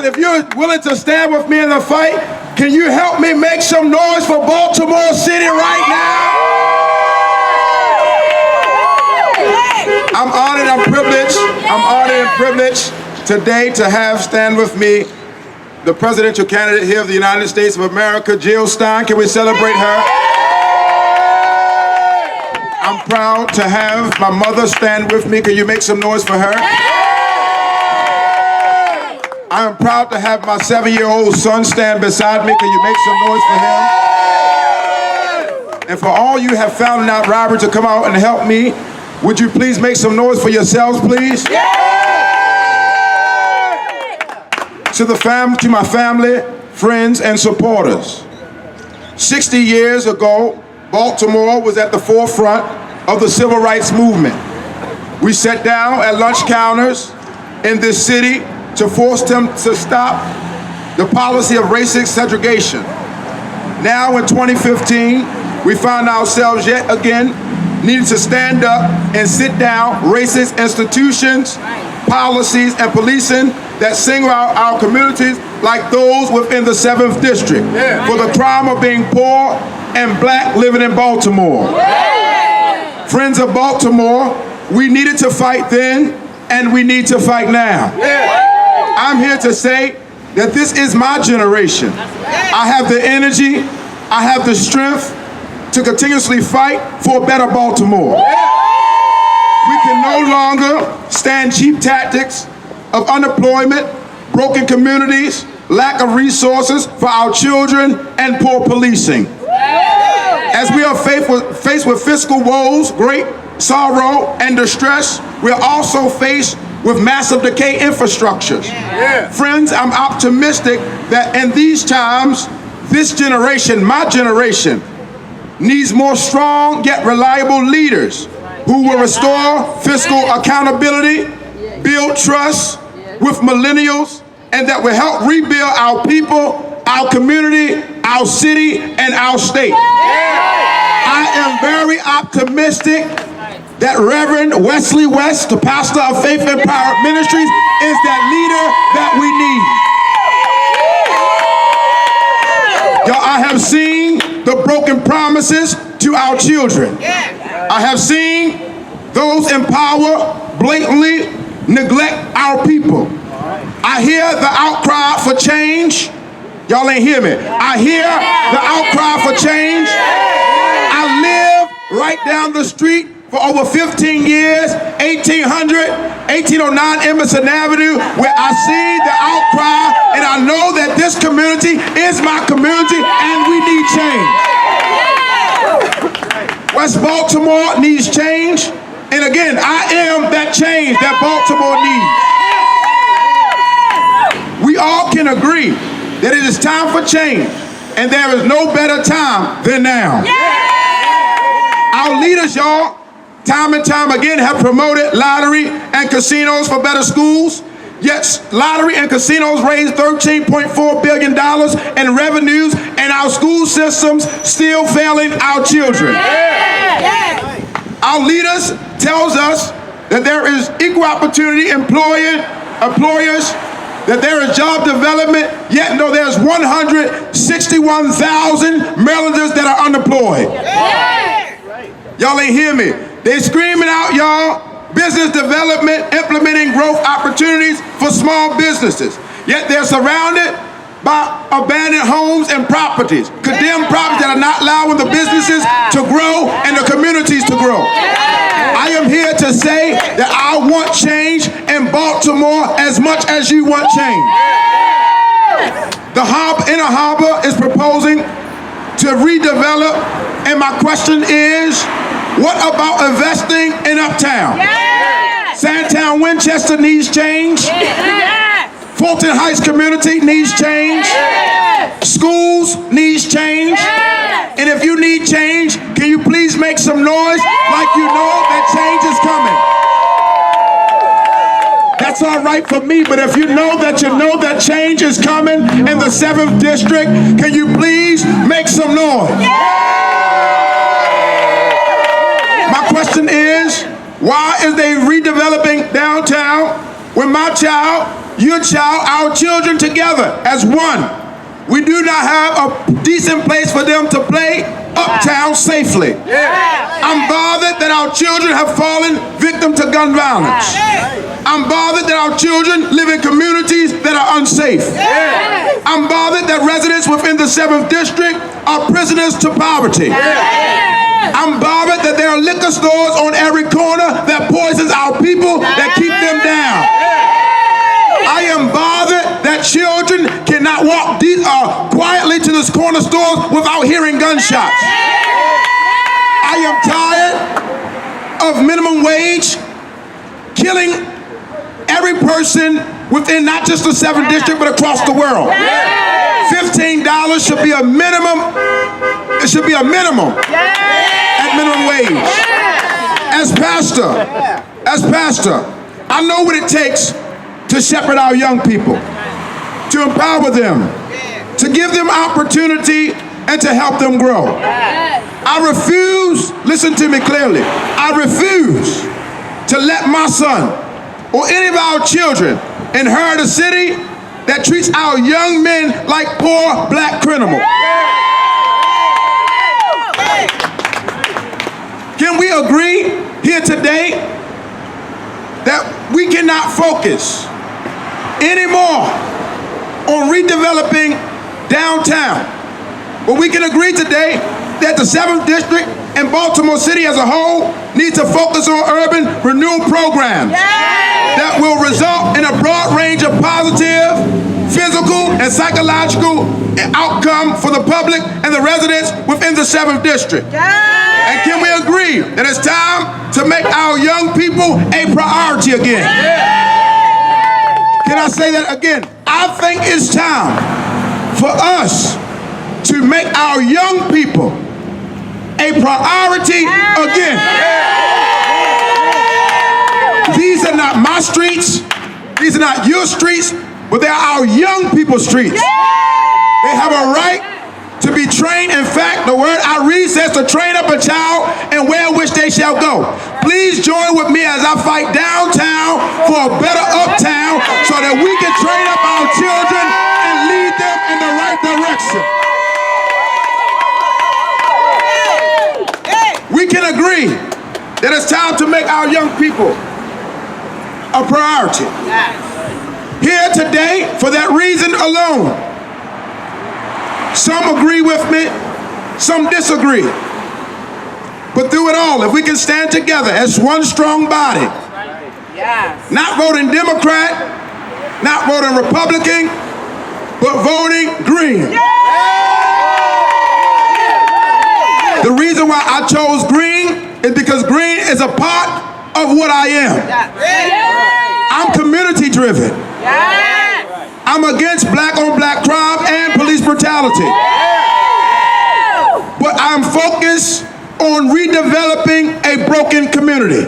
if you're willing to stand with me in the fight, can you help me make some noise for Baltimore City right now? I'm honored and privileged today to have stand with me the presidential candidate here of the United States of America, Jill Stein. Can we celebrate her? I'm proud to have my mother stand with me. Can you make some noise for her? I am proud to have my 7-year-old son stand beside me. Can you make some noise for him? And for all you have found it out robbery to come out and help me, would you please make some noise for yourselves, please? To my family, friends, and supporters. 60 years ago, Baltimore was at the forefront of the civil rights movement. We sat down at lunch counters in this city to force them to stop the policy of racist segregation. Now in 2015, we find ourselves yet again needing to stand up and sit down racist institutions, policies, and policing that single out our communities like those within the 7th District for the crime of being poor and black living in Baltimore. Friends of Baltimore, we needed to fight then and we need to fight now. I'm here to say that this is my generation. I have the energy, I have the strength to continuously fight for a better Baltimore. We can no longer stand cheap tactics of unemployment, broken communities, lack of resources for our children, and poor policing. As we are faced with fiscal woes, great sorrow, and distress, we are also faced with massive decay infrastructures. Friends, I'm optimistic that in these times, this generation, my generation, needs more strong yet reliable leaders who will restore fiscal accountability, build trust with millennials, and that will help rebuild our people, our community, our city, and our state. I am very optimistic that Reverend Westley West, the pastor of Faith Empowered Ministries, is that leader that we need. Y'all, I have seen the broken promises to our children. I have seen those in power blatantly neglect our people. I hear the outcry for change. Y'all ain't hear me. I hear the outcry for change. I live right down the street for over 15 years, 1809 Emerson Avenue, where I see the outcry, and I know that this community is my community, and we need change. West Baltimore needs change, and again, I am that change that Baltimore needs. We all can agree that it is time for change, and there is no better time than now. Our leaders, y'all, time and time again have promoted lottery and casinos for better schools, yet lottery and casinos raise $13.4 billion in revenues, and our school systems still failing our children. Our leaders tells us that there is equal opportunity employers, that there is job development, yet no, there's 161,000 Marylanders that are unemployed. Y'all ain't hear me. They screaming out, y'all, business development, implementing growth opportunities for small businesses. Yet they're surrounded by abandoned homes and properties, condemned properties that are not allowing the businesses to grow and the communities to grow. I am here to say that I want change in Baltimore as much as you want change. The Inner Harbor is proposing to redevelop, and my question is, what about investing in Uptown? Sandtown Winchester needs change. Fulton Heights community needs change. Schools needs change. And if you need change, can you please make some noise like you know that change is coming? That's all right for me, but if you know that change is coming in the 7th District, can you please make some noise? My question is, why is they redeveloping downtown With my child, your child, our children together as one. We do not have a decent place for them to play uptown safely. I'm bothered that our children have fallen victim to gun violence. I'm bothered that our children live in communities that are unsafe. I'm bothered that residents within the 7th District are prisoners to poverty. I'm bothered that there are liquor stores on every corner that poisons our people, that keep them down. I am bothered that children cannot walk quietly to this corner stores without hearing gunshots. I am tired of minimum wage killing every person within not just the 7th District but across the world. $15 should be a minimum. It should be a minimum at minimum wage. As pastor, I know what it takes to shepherd our young people, to empower them, to give them opportunity and to help them grow. I refuse, listen to me clearly, I refuse to let my son or any of our children inherit a city that treats our young men like poor black criminals. Can we agree here today that we cannot focus anymore on redeveloping downtown? But we can agree today that the 7th District and Baltimore City as a whole need to focus on urban renewal programs that will result in a broad range of positive, physical, and psychological outcome for the public and the residents within the 7th District. And can we agree that it's time to make our young people a priority again? Can I say that again? I think it's time for us to make our young people a priority again. These are not my streets. These are not your streets, but they are our young people's streets. They have a right to be trained. In fact, the word I read says to train up a child in where which they shall go. Please join with me as I fight downtown for a better uptown so that we can train up our children and lead them in the right direction. We can agree that it's time to make our young people a priority. Here today, for that reason alone, some agree with me, some disagree. But through it all, if we can stand together as one strong body, not voting Democrat, not voting Republican, but voting Green. The reason why I chose Green is because Green is a part of what I am. I'm community driven. I'm against black on black crime and police brutality. But I'm focused on redeveloping a broken community.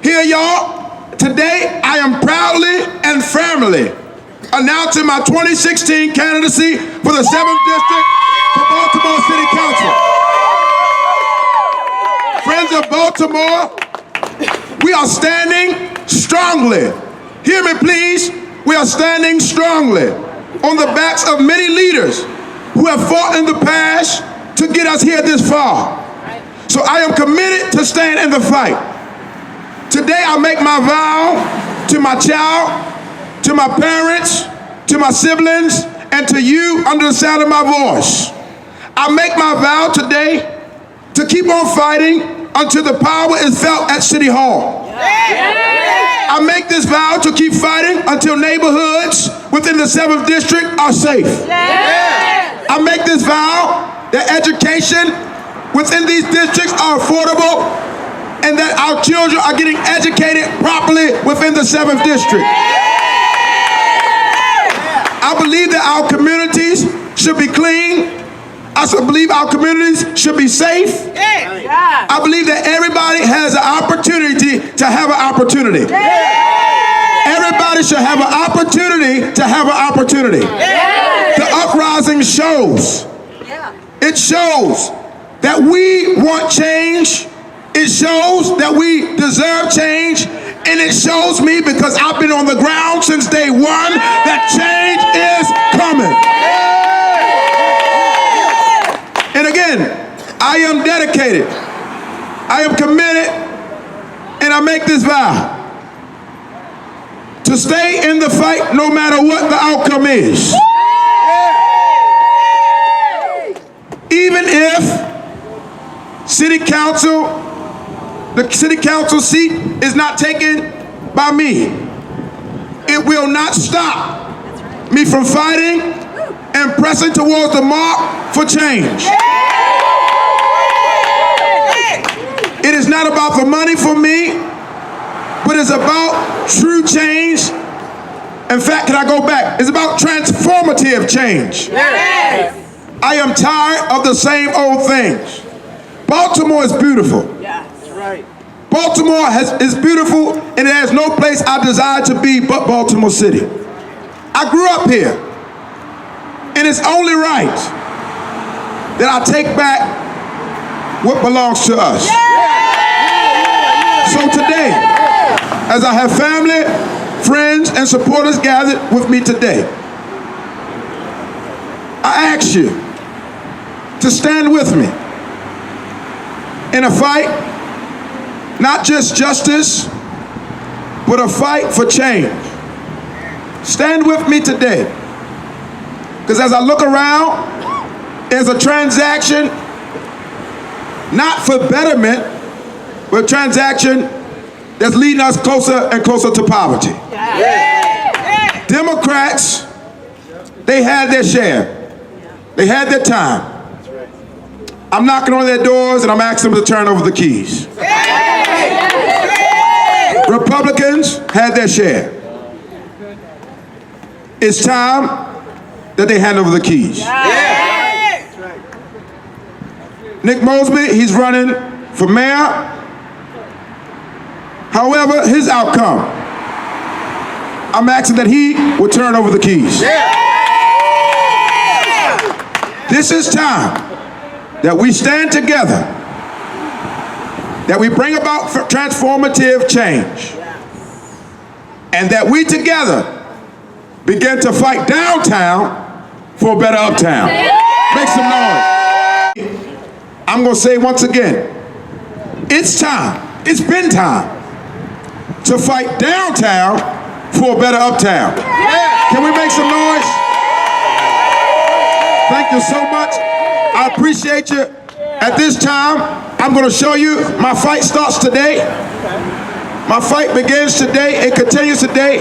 Here, y'all, today I am proudly and firmly announcing my 2016 candidacy for the 7th District for Baltimore City Council. Friends of Baltimore, we are standing strongly. Hear me, please. We are standing strongly on the backs of many leaders who have fought in the past to get us here this far. So I am committed to stand in the fight. Today I make my vow to my child, to my parents, to my siblings, and to you under the sound of my voice. I make my vow today to keep on fighting until the power is felt at City Hall. I make this vow to keep fighting until neighborhoods within the 7th District are safe. I make this vow that education within these districts are affordable and that our children are getting educated properly within the 7th District. I believe that our communities should be clean. I believe our communities should be safe. I believe that everybody has an opportunity to have an opportunity. Everybody should have an opportunity to have an opportunity. The uprising shows. It shows that we want change. It shows that we deserve change. And it shows me, because I've been on the ground since day one, that change is coming. And again, I am dedicated, I am committed, and I make this vow to stay in the fight no matter what the outcome is. Even if the city council seat is not taken by me, it will not stop me from fighting and pressing towards the mark for change. It is not about the money for me, but it's about true change. In fact, can I go back? It's about transformative change. Yes. I am tired of the same old things. Baltimore is beautiful. Yeah, that's right. Baltimore is beautiful, and it has no place I desire to be but Baltimore City. I grew up here, and it's only right that I take back what belongs to us. So today, as I have family, friends, and supporters gathered with me today, I ask you to stand with me in a fight, not just justice, but a fight for change. Stand with me today, because as I look around, there's a transaction, not for betterment, but a transaction that's leading us closer and closer to poverty. Yeah. Democrats, they had their share. They had their time. I'm knocking on their doors and I'm asking them to turn over the keys. Republicans had their share. It's time that they hand over the keys. Nick Mosby, he's running for mayor. However, his outcome, I'm asking that he would turn over the keys. This is time that we stand together, that we bring about transformative change, and that we together begin to fight downtown for a better uptown. Make some noise. I'm going to say once again, it's time, it's been time to fight downtown for a better uptown. Can we make some noise? Thank you so much. I appreciate you. At this time, I'm going to show you my fight starts today. My fight begins today. It continues today.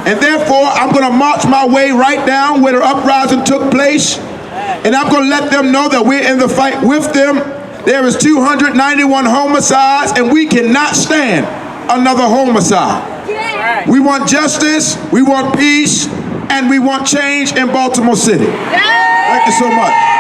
And therefore, I'm going to march my way right down where the uprising took place. And I'm going to let them know that we're in the fight with them. There is 291 homicides, and we cannot stand another homicide. We want justice, we want peace, and we want change in Baltimore City. Thank you so much.